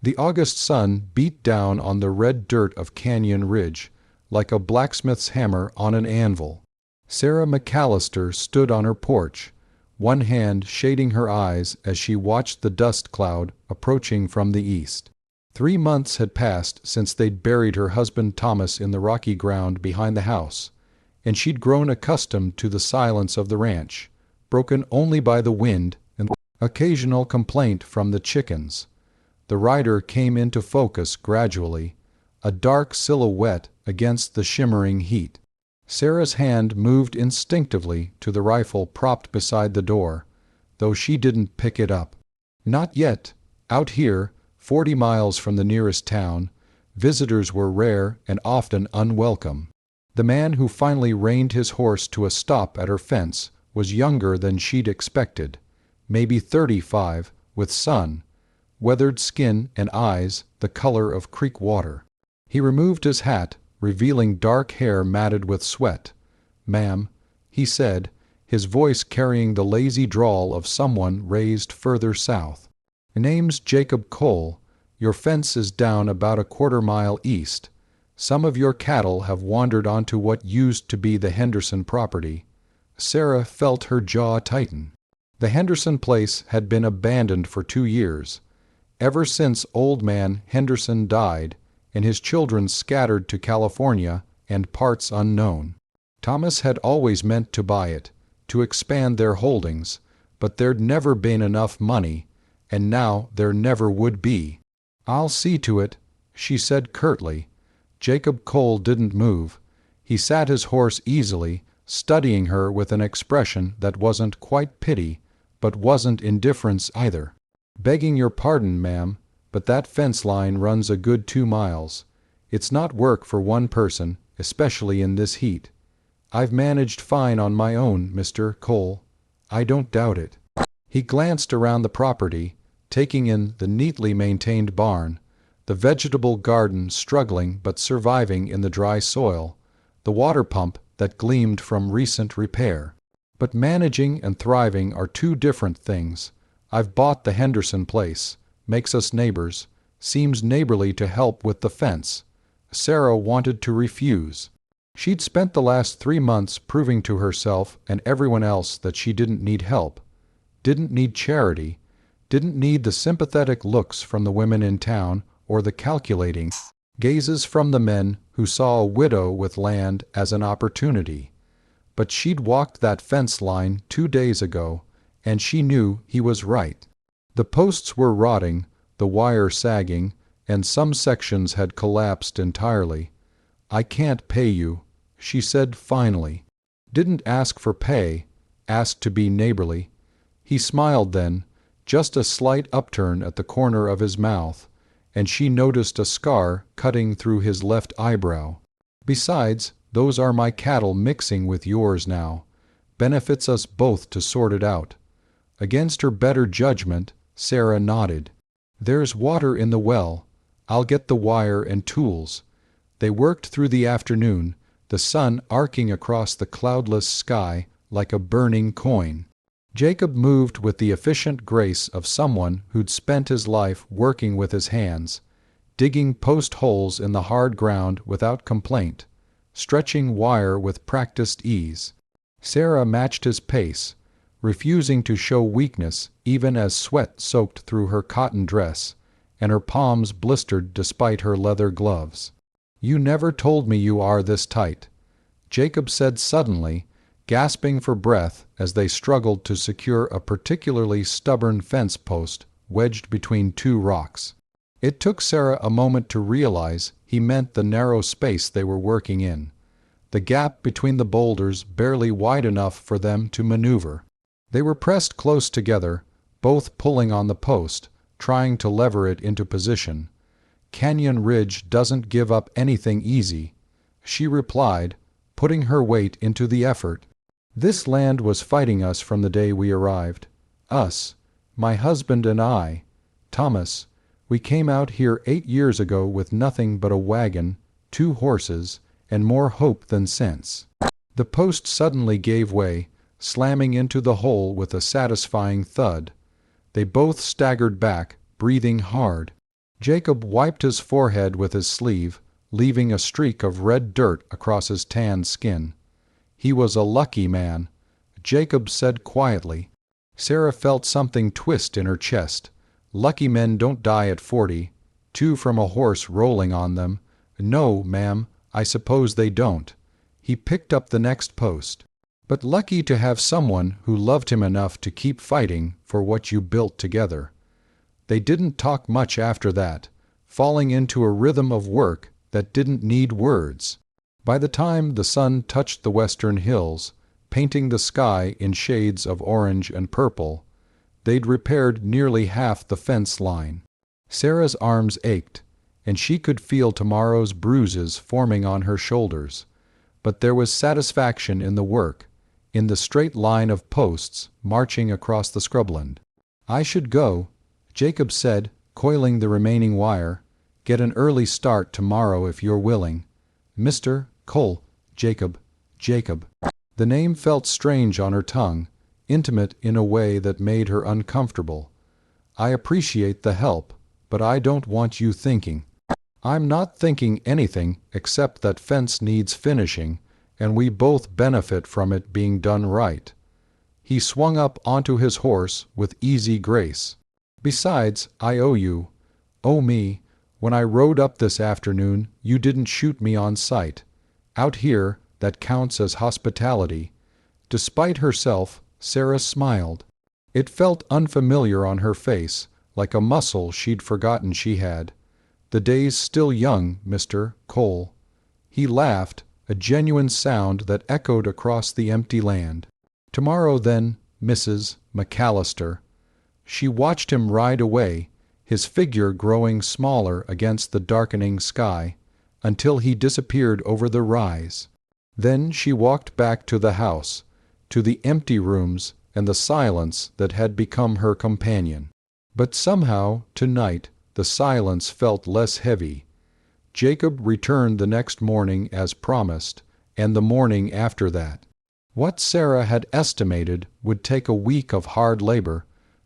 The August sun beat down on the red dirt of Canyon Ridge like a blacksmith's hammer on an anvil. Sarah McAllister stood on her porch, one hand shading her eyes as she watched the dust cloud approaching from the east. 3 months had passed since they'd buried her husband Thomas in the rocky ground behind the house, and she'd grown accustomed to the silence of the ranch, broken only by the wind and occasional complaint from the chickens. The rider came into focus gradually, a dark silhouette against the shimmering heat. Sarah's hand moved instinctively to the rifle propped beside the door, though she didn't pick it up. Not yet. Out here, 40 miles from the nearest town, visitors were rare and often unwelcome. The man who finally reined his horse to a stop at her fence was younger than she'd expected, maybe 35, with sun, weathered skin and eyes the color of creek water. He removed his hat, revealing dark hair matted with sweat. "Ma'am," he said, his voice carrying the lazy drawl of someone raised further south. "Name's Jacob Cole. Your fence is down about a quarter-mile east. Some of your cattle have wandered onto what used to be the Henderson property." Sarah felt her jaw tighten. The Henderson place had been abandoned for 2 years. Ever since old man Henderson died and his children scattered to California and parts unknown. Thomas had always meant to buy it, to expand their holdings, but there'd never been enough money, and now there never would be. "I'll see to it," she said curtly. Jacob Cole didn't move. He sat his horse easily, studying her with an expression that wasn't quite pity, but wasn't indifference either. "Begging your pardon, ma'am, but that fence line runs a good 2 miles. It's not work for one person, especially in this heat. I've managed fine on my own, Mr. Cole. I don't doubt it." He glanced around the property, taking in the neatly maintained barn, the vegetable garden struggling but surviving in the dry soil, the water pump that gleamed from recent repair. "But managing and thriving are 2 different things. I've bought the Henderson place, makes us neighbors, seems neighborly to help with the fence." Sarah wanted to refuse. She'd spent the last 3 months proving to herself and everyone else that she didn't need help, didn't need charity, didn't need the sympathetic looks from the women in town or the calculating gazes from the men who saw a widow with land as an opportunity. But she'd walked that fence line 2 days ago, and she knew he was right. The posts were rotting, the wire sagging, and some sections had collapsed entirely. "I can't pay you," she said finally. Didn't ask for pay, asked to be neighborly. He smiled then, just a slight upturn at the corner of his mouth, and she noticed a scar cutting through his left eyebrow. "Besides, those are my cattle mixing with yours now. Benefits us both to sort it out." Against her better judgment, Sarah nodded. "There's water in the well. I'll get the wire and tools." They worked through the afternoon, the sun arcing across the cloudless sky like a burning coin. Jacob moved with the efficient grace of someone who'd spent his life working with his hands, digging post holes in the hard ground without complaint, stretching wire with practiced ease. Sarah matched his pace, refusing to show weakness even as sweat soaked through her cotton dress, and her palms blistered despite her leather gloves. "You never told me you are this tight," Jacob said suddenly, gasping for breath as they struggled to secure a particularly stubborn fence post wedged between 2 rocks. It took Sarah a moment to realize he meant the narrow space they were working in, the gap between the boulders barely wide enough for them to maneuver. They were pressed close together, both pulling on the post, trying to lever it into position. "Canyon Ridge doesn't give up anything easy," she replied, putting her weight into the effort. "This land was fighting us from the day we arrived. Us, my husband and I. Thomas, we came out here 8 years ago with nothing but a wagon, 2 horses, and more hope than sense." The post suddenly gave way, slamming into the hole with a satisfying thud. They both staggered back, breathing hard. Jacob wiped his forehead with his sleeve, leaving a streak of red dirt across his tanned skin. He was a lucky man, Jacob said quietly. Sarah felt something twist in her chest. Lucky men don't die at 40, two from a horse rolling on them. No, ma'am, I suppose they don't. He picked up the next post. But lucky to have someone who loved him enough to keep fighting for what you built together. They didn't talk much after that, falling into a rhythm of work that didn't need words. By the time the sun touched the western hills, painting the sky in shades of orange and purple, they'd repaired nearly half the fence line. Sarah's arms ached, and she could feel tomorrow's bruises forming on her shoulders. But there was satisfaction in the work, in the straight line of posts marching across the scrubland. I should go, Jacob said, coiling the remaining wire. Get an early start tomorrow if you're willing. Mr. Cole, Jacob. The name felt strange on her tongue, intimate in a way that made her uncomfortable. I appreciate the help, but I don't want you thinking. I'm not thinking anything except that fence needs finishing, and we both benefit from it being done right. He swung up onto his horse with easy grace. Besides, I owe you. Owe me. When I rode up this afternoon, you didn't shoot me on sight. Out here, that counts as hospitality. Despite herself, Sarah smiled. It felt unfamiliar on her face, like a muscle she'd forgotten she had. The day's still young, Mr. Cole. He laughed, a genuine sound that echoed across the empty land. Tomorrow, then, Mrs. McAllister. She watched him ride away, his figure growing smaller against the darkening sky, until he disappeared over the rise. Then she walked back to the house, to the empty rooms and the silence that had become her companion. But somehow, tonight, the silence felt less heavy. Jacob returned the next morning as promised, and the morning after that. What Sarah had estimated would take a week of hard labor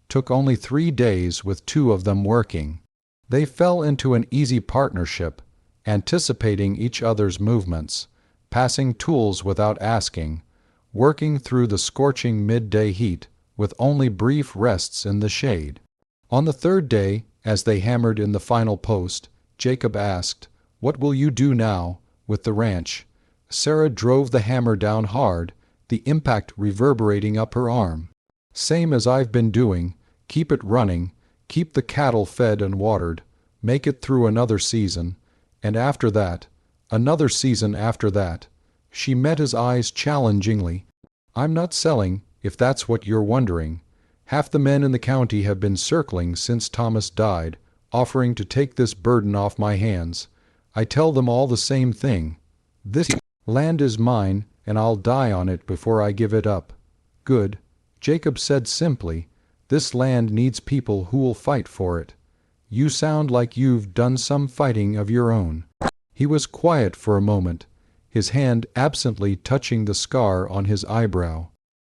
took only 3 days with 2 of them working. They fell into an easy partnership, anticipating each other's movements, passing tools without asking, working through the scorching midday heat with only brief rests in the shade. On the 3rd day, as they hammered in the final post, Jacob asked, "What will you do now with the ranch?" Sarah drove the hammer down hard, the impact reverberating up her arm. "Same as I've been doing. Keep it running, keep the cattle fed and watered, make it through another season, and after that, another season after that." She met his eyes challengingly. "I'm not selling, if that's what you're wondering. Half the men in the county have been circling since Thomas died, offering to take this burden off my hands. I tell them all the same thing. This land is mine, and I'll die on it before I give it up." "Good," Jacob said simply. "This land needs people who'll fight for it. You sound like you've done some fighting of your own." He was quiet for a moment, his hand absently touching the scar on his eyebrow.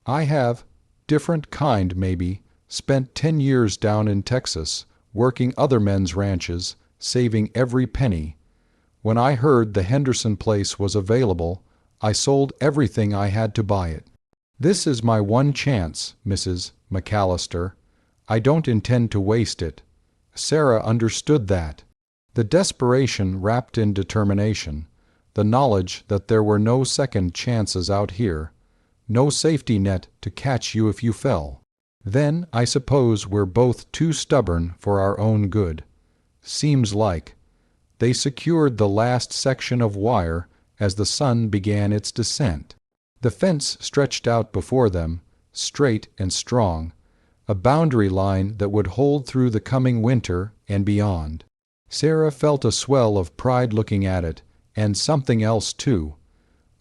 "I have. Different kind, maybe. Spent 10 years down in Texas, working other men's ranches, saving every penny. When I heard the Henderson place was available, I sold everything I had to buy it. This is my one chance, Mrs. McAllister. I don't intend to waste it." Sarah understood that. The desperation wrapped in determination, the knowledge that there were no second chances out here, no safety net to catch you if you fell. "Then I suppose we're both too stubborn for our own good." Seems like. They secured the last section of wire as the sun began its descent. The fence stretched out before them, straight and strong, a boundary line that would hold through the coming winter and beyond. Sarah felt a swell of pride looking at it, and something else too,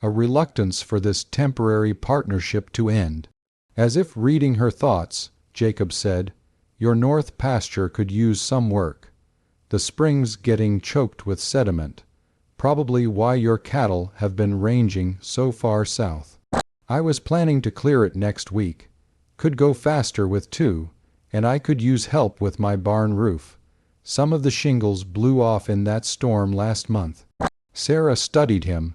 a reluctance for this temporary partnership to end. As if reading her thoughts, Jacob said, "Your north pasture could use some work. The spring's getting choked with sediment, probably why your cattle have been ranging so far south. I was planning to clear it next week. Could go faster with 2, and I could use help with my barn roof. Some of the shingles blew off in that storm last month. Sarah studied him,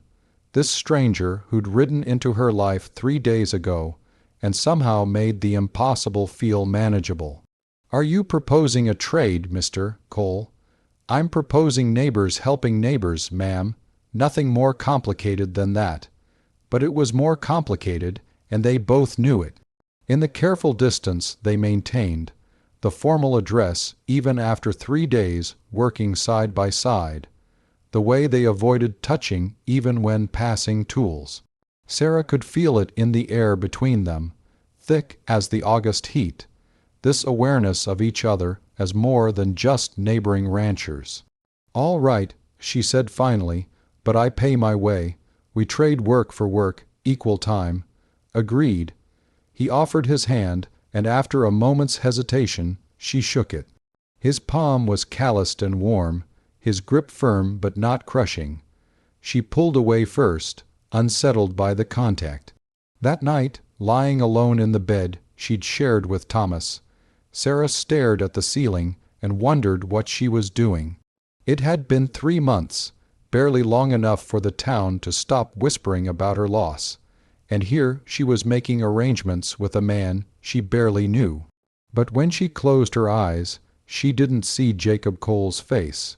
this stranger who'd ridden into her life 3 days ago and somehow made the impossible feel manageable. "Are you proposing a trade, Mr. Cole?" "I'm proposing neighbors helping neighbors, ma'am. Nothing more complicated than that." But it was more complicated, and they both knew it. In the careful distance they maintained, the formal address even after 3 days working side by side, the way they avoided touching even when passing tools. Sarah could feel it in the air between them, thick as the August heat, this awareness of each other as more than just neighboring ranchers. "All right," she said finally, "but I pay my way. We trade work for work, equal time." "Agreed." He offered his hand, and after a moment's hesitation, she shook it. His palm was calloused and warm, his grip firm but not crushing. She pulled away first, unsettled by the contact. That night, lying alone in the bed she'd shared with Thomas, Sarah stared at the ceiling and wondered what she was doing. It had been 3 months, barely long enough for the town to stop whispering about her loss, and here she was making arrangements with a man she barely knew. But when she closed her eyes, she didn't see Jacob Cole's face.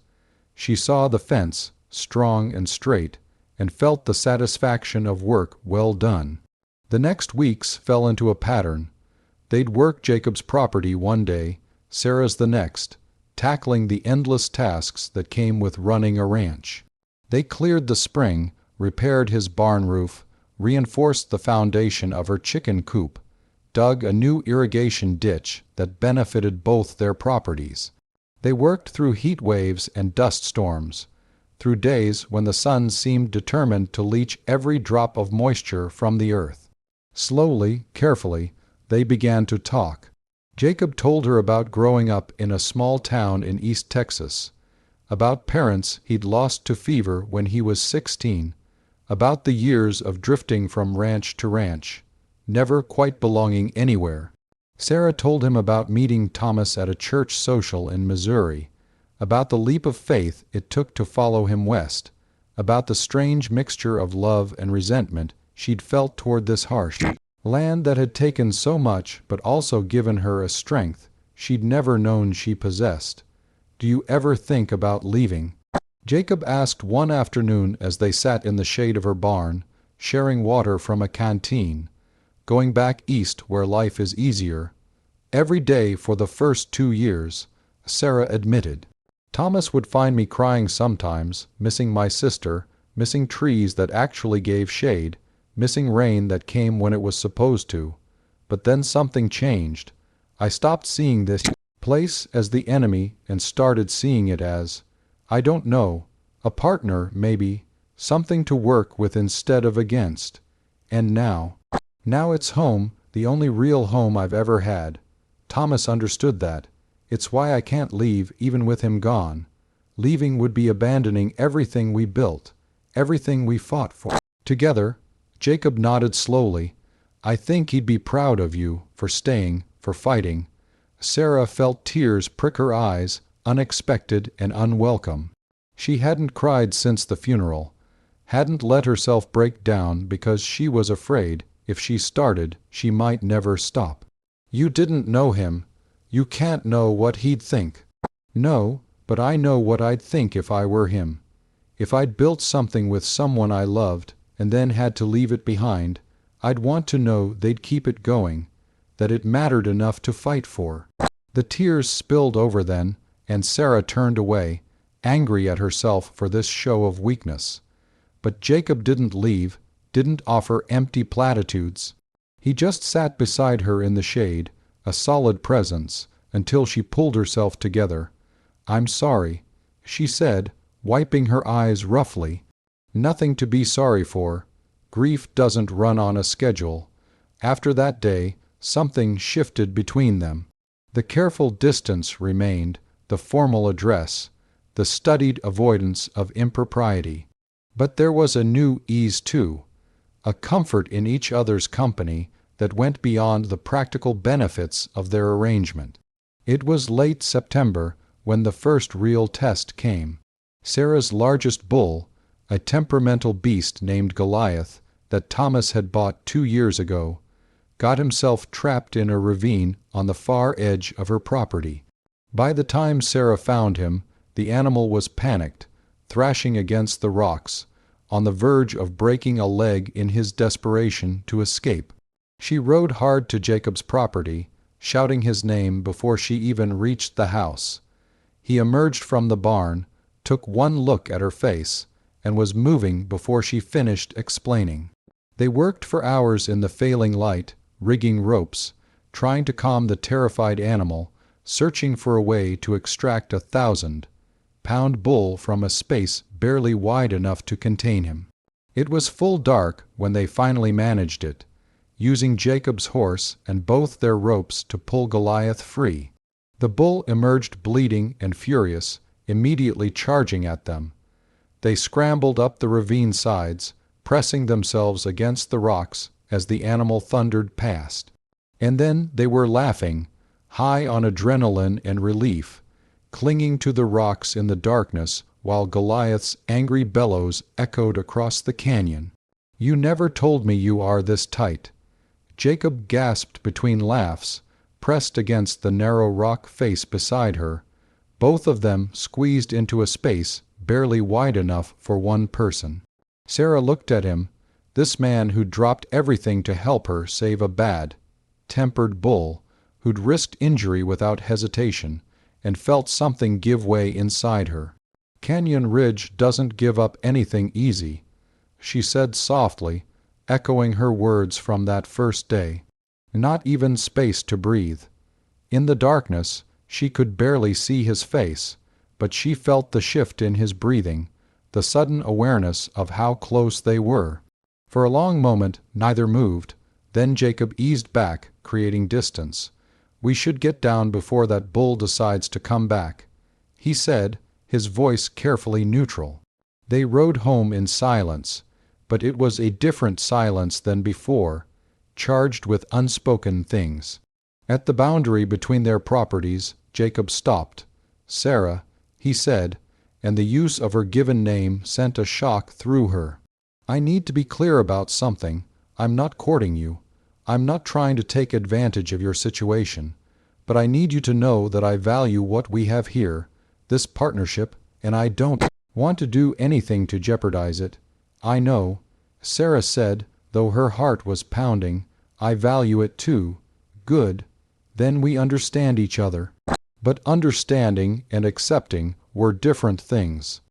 She saw the fence, strong and straight, and felt the satisfaction of work well done. The next weeks fell into a pattern. They'd work Jacob's property one day, Sarah's the next, tackling the endless tasks that came with running a ranch. They cleared the spring, repaired his barn roof, reinforced the foundation of her chicken coop, dug a new irrigation ditch that benefited both their properties. They worked through heat waves and dust storms, through days when the sun seemed determined to leach every drop of moisture from the earth. Slowly, carefully, they began to talk. Jacob told her about growing up in a small town in East Texas, about parents he'd lost to fever when he was 16, about the years of drifting from ranch to ranch, never quite belonging anywhere. Sarah told him about meeting Thomas at a church social in Missouri, about the leap of faith it took to follow him west, about the strange mixture of love and resentment she'd felt toward this harsh land that had taken so much but also given her a strength she'd never known she possessed. "Do you ever think about leaving?" Jacob asked one afternoon as they sat in the shade of her barn, sharing water from a canteen. "Going back east where life is easier." "Every day for the first 2 years," Sarah admitted. "Thomas would find me crying sometimes, missing my sister, missing trees that actually gave shade, missing rain that came when it was supposed to. But then something changed. I stopped seeing this place as the enemy and started seeing it as, I don't know, a partner maybe, something to work with instead of against. And now it's home, the only real home I've ever had. Thomas understood that. It's why I can't leave even with him gone. Leaving would be abandoning everything we built, everything we fought for together." Jacob nodded slowly. "I think he'd be proud of you, for staying, for fighting." Sarah felt tears prick her eyes, unexpected and unwelcome. She hadn't cried since the funeral, hadn't let herself break down because she was afraid, if she started, she might never stop. "You didn't know him. You can't know what he'd think." "No, but I know what I'd think if I were him. If I'd built something with someone I loved, and then had to leave it behind, I'd want to know they'd keep it going, that it mattered enough to fight for." The tears spilled over then, and Sarah turned away, angry at herself for this show of weakness. But Jacob didn't leave, didn't offer empty platitudes. He just sat beside her in the shade, a solid presence, until she pulled herself together. "I'm sorry," she said, wiping her eyes roughly. "Nothing to be sorry for. Grief doesn't run on a schedule." After that day, something shifted between them. The careful distance remained, the formal address, the studied avoidance of impropriety. But there was a new ease too, a comfort in each other's company that went beyond the practical benefits of their arrangement. It was late September when the first real test came. Sarah's largest bull, a temperamental beast named Goliath that Thomas had bought 2 years ago, got himself trapped in a ravine on the far edge of her property. By the time Sarah found him, the animal was panicked, thrashing against the rocks, on the verge of breaking a leg in his desperation to escape. She rode hard to Jacob's property, shouting his name before she even reached the house. He emerged from the barn, took one look at her face, and was moving before she finished explaining. They worked for hours in the failing light, rigging ropes, trying to calm the terrified animal, searching for a way to extract a 1,000-pound bull from a space barely wide enough to contain him. It was full dark when they finally managed it, using Jacob's horse and both their ropes to pull Goliath free. The bull emerged bleeding and furious, immediately charging at them. They scrambled up the ravine sides, pressing themselves against the rocks as the animal thundered past. And then they were laughing, high on adrenaline and relief, clinging to the rocks in the darkness while Goliath's angry bellows echoed across the canyon. "You never told me you are this tight." Jacob gasped between laughs, pressed against the narrow rock face beside her, both of them squeezed into a space barely wide enough for one person. Sarah looked at him, this man who'd dropped everything to help her save a bad-tempered bull, who'd risked injury without hesitation, and felt something give way inside her. "Canyon Ridge doesn't give up anything easy," she said softly, echoing her words from that first day. "Not even space to breathe." In the darkness, she could barely see his face, but she felt the shift in his breathing, the sudden awareness of how close they were. For a long moment, neither moved. Then Jacob eased back, creating distance. "We should get down before that bull decides to come back," he said, his voice carefully neutral. They rode home in silence, but it was a different silence than before, charged with unspoken things. At the boundary between their properties, Jacob stopped. "Sarah," he said, and the use of her given name sent a shock through her. "I need to be clear about something. I'm not courting you. I'm not trying to take advantage of your situation. But I need you to know that I value what we have here, this partnership, and I don't want to do anything to jeopardize it. I know," Sarah said, though her heart was pounding, "I value it too. Good. Then we understand each other." But understanding and accepting were different things.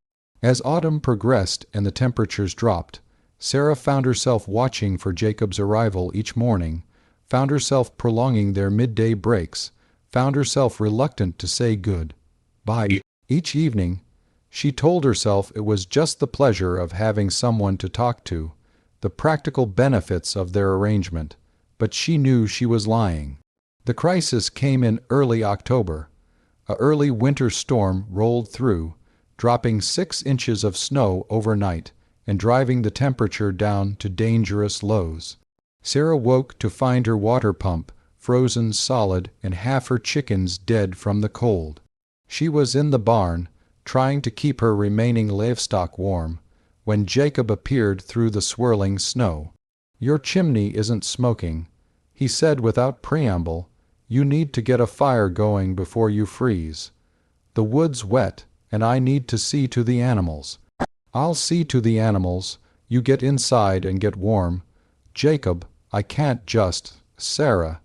As autumn progressed and the temperatures dropped, Sarah found herself watching for Jacob's arrival each morning, found herself prolonging their midday breaks, found herself reluctant to say good-bye. Each evening, she told herself it was just the pleasure of having someone to talk to, the practical benefits of their arrangement, but she knew she was lying. The crisis came in early October. A early winter storm rolled through, dropping 6 inches of snow overnight and driving the temperature down to dangerous lows. Sarah woke to find her water pump frozen solid and half her chickens dead from the cold. She was in the barn, trying to keep her remaining livestock warm, when Jacob appeared through the swirling snow. "Your chimney isn't smoking," he said without preamble. "You need to get a fire going before you freeze. The wood's wet, and I need to see to the animals." "I'll see to the animals. You get inside and get warm." "Jacob, I can't just." "Sarah."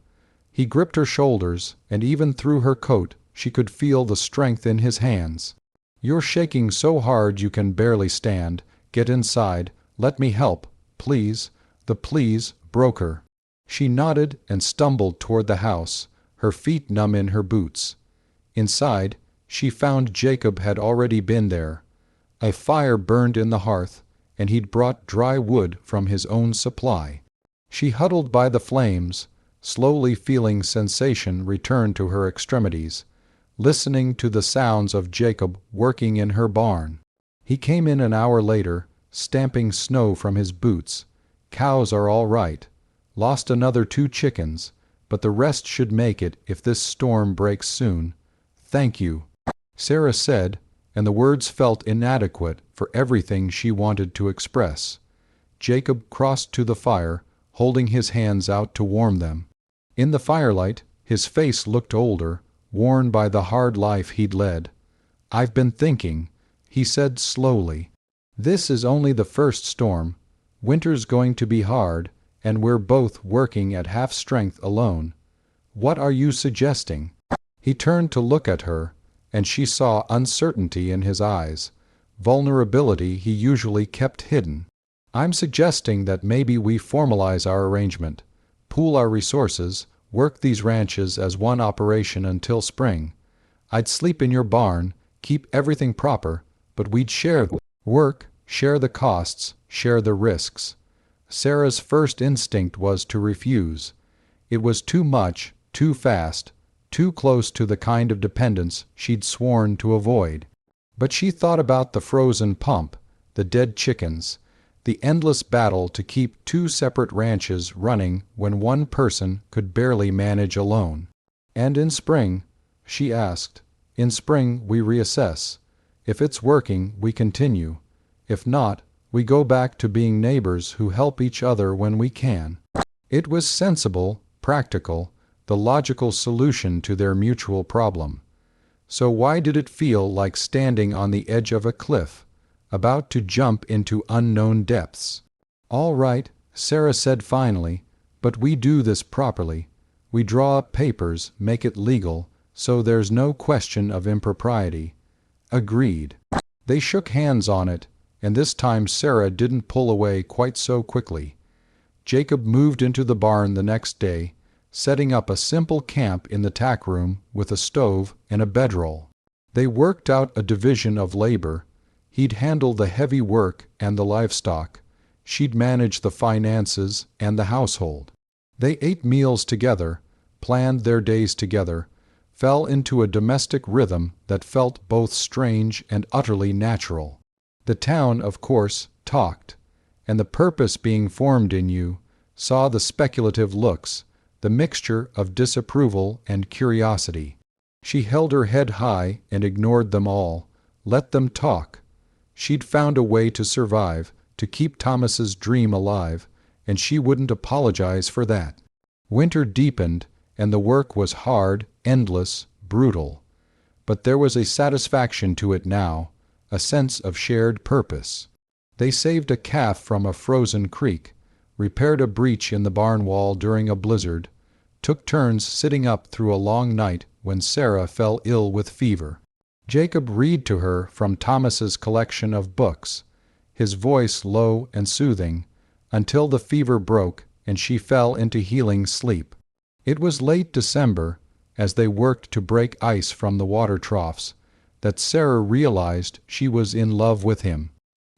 He gripped her shoulders, and even through her coat she could feel the strength in his hands. "You're shaking so hard you can barely stand. Get inside. Let me help, please." The please broke her. She nodded and stumbled toward the house, her feet numb in her boots. Inside, she found Jacob had already been there. A fire burned in the hearth, and he'd brought dry wood from his own supply. She huddled by the flames, slowly feeling sensation return to her extremities, listening to the sounds of Jacob working in her barn. He came in an hour later, stamping snow from his boots. "Cows are all right. Lost another 2 chickens, but the rest should make it if this storm breaks soon. Thank you." Sarah said, and the words felt inadequate for everything she wanted to express. Jacob crossed to the fire, holding his hands out to warm them. In the firelight, his face looked older, worn by the hard life he'd led. "I've been thinking," he said slowly. "This is only the first storm. Winter's going to be hard, and we're both working at half strength alone. What are you suggesting?" He turned to look at her, and she saw uncertainty in his eyes, vulnerability he usually kept hidden. "I'm suggesting that maybe we formalize our arrangement, pool our resources, work these ranches as one operation until spring. I'd sleep in your barn, keep everything proper, but we'd share the work, share the costs, share the risks." Sarah's first instinct was to refuse. It was too much, too fast, too close to the kind of dependence she'd sworn to avoid. But she thought about the frozen pump, the dead chickens, the endless battle to keep two separate ranches running when one person could barely manage alone. "And in spring?" she asked. "In spring we reassess. If it's working, we continue. If not, we go back to being neighbors who help each other when we can." It was sensible, practical, the logical solution to their mutual problem. So why did it feel like standing on the edge of a cliff, about to jump into unknown depths? "All right," Sarah said finally, "but we do this properly. We draw up papers, make it legal, so there's no question of impropriety." "Agreed." They shook hands on it, and this time Sarah didn't pull away quite so quickly. Jacob moved into the barn the next day, setting up a simple camp in the tack room with a stove and a bedroll. They worked out a division of labor. He'd handle the heavy work and the livestock. She'd manage the finances and the household. They ate meals together, planned their days together, fell into a domestic rhythm that felt both strange and utterly natural. The town, of course, talked, and the purpose being formed in you saw the speculative looks, the mixture of disapproval and curiosity. She held her head high and ignored them all, let them talk. She'd found a way to survive, to keep Thomas's dream alive, and she wouldn't apologize for that. Winter deepened, and the work was hard, endless, brutal. But there was a satisfaction to it now, a sense of shared purpose. They saved a calf from a frozen creek, repaired a breach in the barn wall during a blizzard, took turns sitting up through a long night when Sarah fell ill with fever. Jacob read to her from Thomas's collection of books, his voice low and soothing, until the fever broke and she fell into healing sleep. It was late December, as they worked to break ice from the water troughs, that Sarah realized she was in love with him.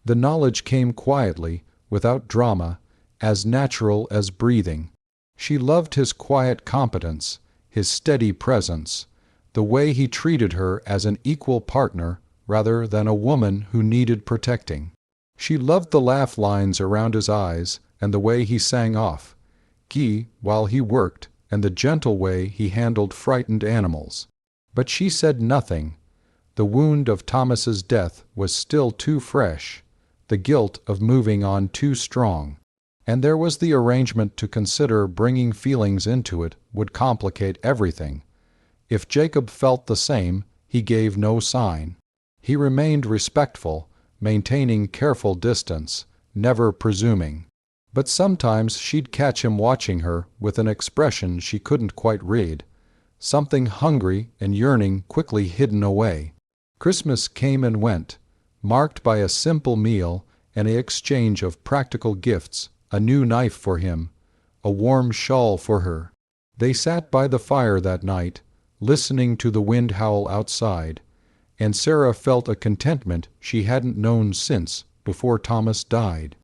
The knowledge came quietly, without drama, as natural as breathing. She loved his quiet competence, his steady presence, the way he treated her as an equal partner rather than a woman who needed protecting. She loved the laugh lines around his eyes and the way he sang off key while he worked and the gentle way he handled frightened animals. But she said nothing. The wound of Thomas's death was still too fresh, the guilt of moving on too strong. And there was the arrangement to consider. Bringing feelings into it would complicate everything. If Jacob felt the same, he gave no sign. He remained respectful, maintaining careful distance, never presuming. But sometimes she'd catch him watching her with an expression she couldn't quite read, something hungry and yearning quickly hidden away. Christmas came and went, marked by a simple meal and an exchange of practical gifts, a new knife for him, a warm shawl for her. They sat by the fire that night, listening to the wind howl outside, and Sarah felt a contentment she hadn't known since before Thomas died.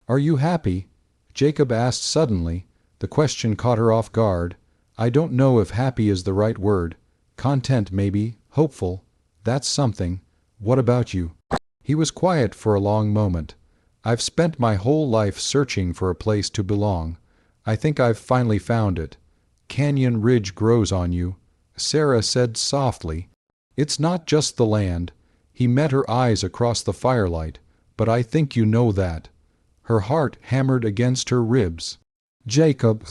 "Are you happy?" Jacob asked suddenly. The question caught her off guard. "I don't know if happy is the right word. Content maybe, hopeful. That's something. What about you?" He was quiet for a long moment. "I've spent my whole life searching for a place to belong. I think I've finally found it. Canyon Ridge grows on you," Sarah said softly. It's not just the land. He met her eyes across the firelight, but I think you know that. Her heart hammered against her ribs. Jacob,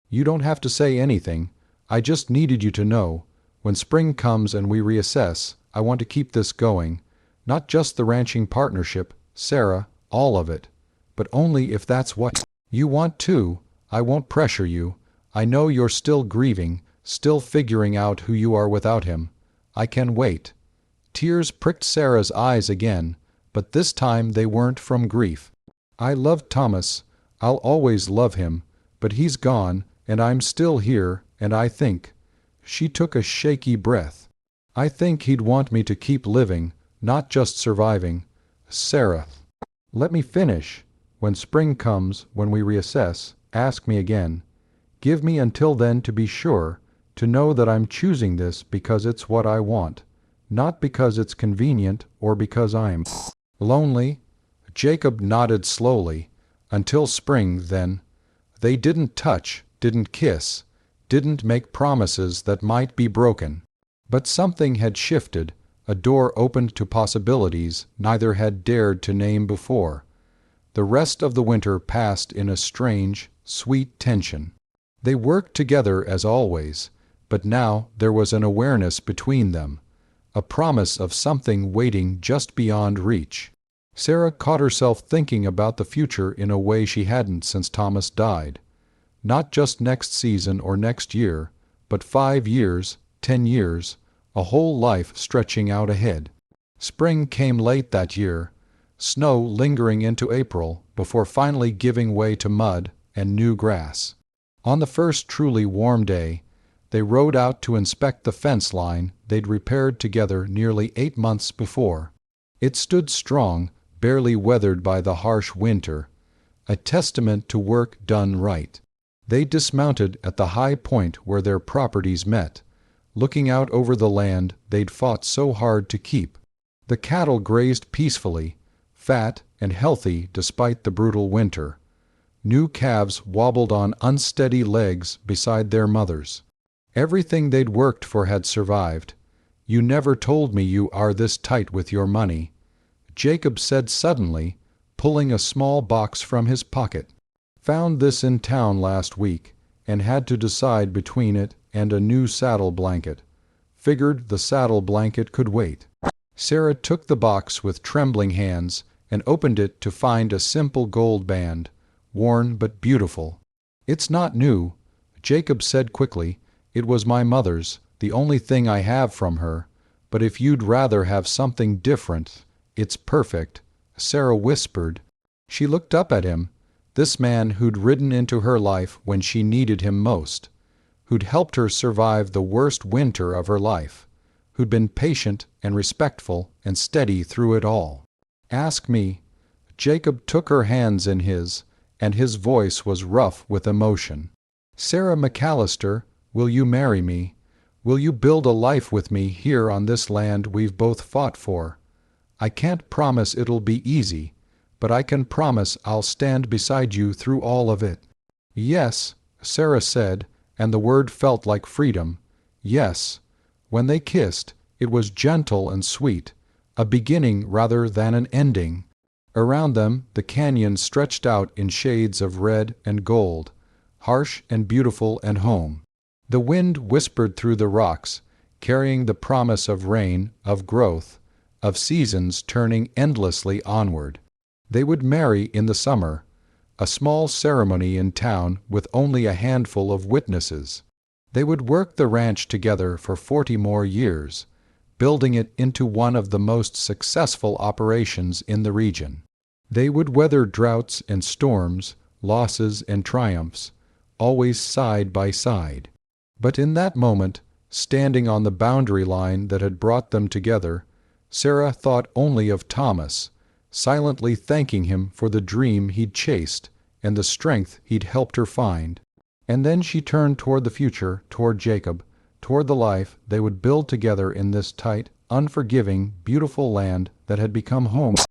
you don't have to say anything. I just needed you to know. When spring comes and we reassess, I want to keep this going. Not just the ranching partnership, Sarah, all of it. But only if that's what you want too. I won't pressure you. I know you're still grieving, still figuring out who you are without him. I can wait. Tears pricked Sarah's eyes again, but this time they weren't from grief. I loved Thomas. I'll always love him, but he's gone, and I'm still here, and I think. She took a shaky breath. I think he'd want me to keep living, not just surviving. Sarah. Let me finish. When spring comes, when we reassess, ask me again. Give me until then to be sure, to know that I'm choosing this because it's what I want, not because it's convenient or because I'm lonely. Jacob nodded slowly. Until spring, then. They didn't touch, didn't kiss, didn't make promises that might be broken. But something had shifted, a door opened to possibilities neither had dared to name before. The rest of the winter passed in a strange, sweet tension. They worked together as always, but now there was an awareness between them, a promise of something waiting just beyond reach. Sarah caught herself thinking about the future in a way she hadn't since Thomas died. Not just next season or next year, but 5 years, 10 years, a whole life stretching out ahead. Spring came late that year, snow lingering into April before finally giving way to mud and new grass. On the first truly warm day, they rode out to inspect the fence line they'd repaired together nearly 8 months before. It stood strong, barely weathered by the harsh winter, a testament to work done right. They dismounted at the high point where their properties met, looking out over the land they'd fought so hard to keep. The cattle grazed peacefully, fat and healthy despite the brutal winter. New calves wobbled on unsteady legs beside their mothers. Everything they'd worked for had survived. You never told me you are this tight with your money, Jacob said suddenly, pulling a small box from his pocket. Found this in town last week, and had to decide between it and a new saddle blanket. Figured the saddle blanket could wait. Sarah took the box with trembling hands and opened it to find a simple gold band, worn but beautiful. It's not new, Jacob said quickly. It was my mother's, the only thing I have from her. But if you'd rather have something different, it's perfect, Sarah whispered. She looked up at him, this man who'd ridden into her life when she needed him most, who'd helped her survive the worst winter of her life, who'd been patient and respectful and steady through it all. Ask me. Jacob took her hands in his, and his voice was rough with emotion. Sarah McAllister, will you marry me? Will you build a life with me here on this land we've both fought for? I can't promise it'll be easy, but I can promise I'll stand beside you through all of it. Yes, Sarah said, and the word felt like freedom. Yes. When they kissed, it was gentle and sweet, a beginning rather than an ending. Around them, the canyon stretched out in shades of red and gold, harsh and beautiful and home. The wind whispered through the rocks, carrying the promise of rain, of growth, of seasons turning endlessly onward. They would marry in the summer, a small ceremony in town with only a handful of witnesses. They would work the ranch together for 40 more years, building it into one of the most successful operations in the region. They would weather droughts and storms, losses and triumphs, always side by side. But in that moment, standing on the boundary line that had brought them together, Sarah thought only of Thomas, silently thanking him for the dream he'd chased and the strength he'd helped her find. And then she turned toward the future, toward Jacob, toward the life they would build together in this tight, unforgiving, beautiful land that had become home.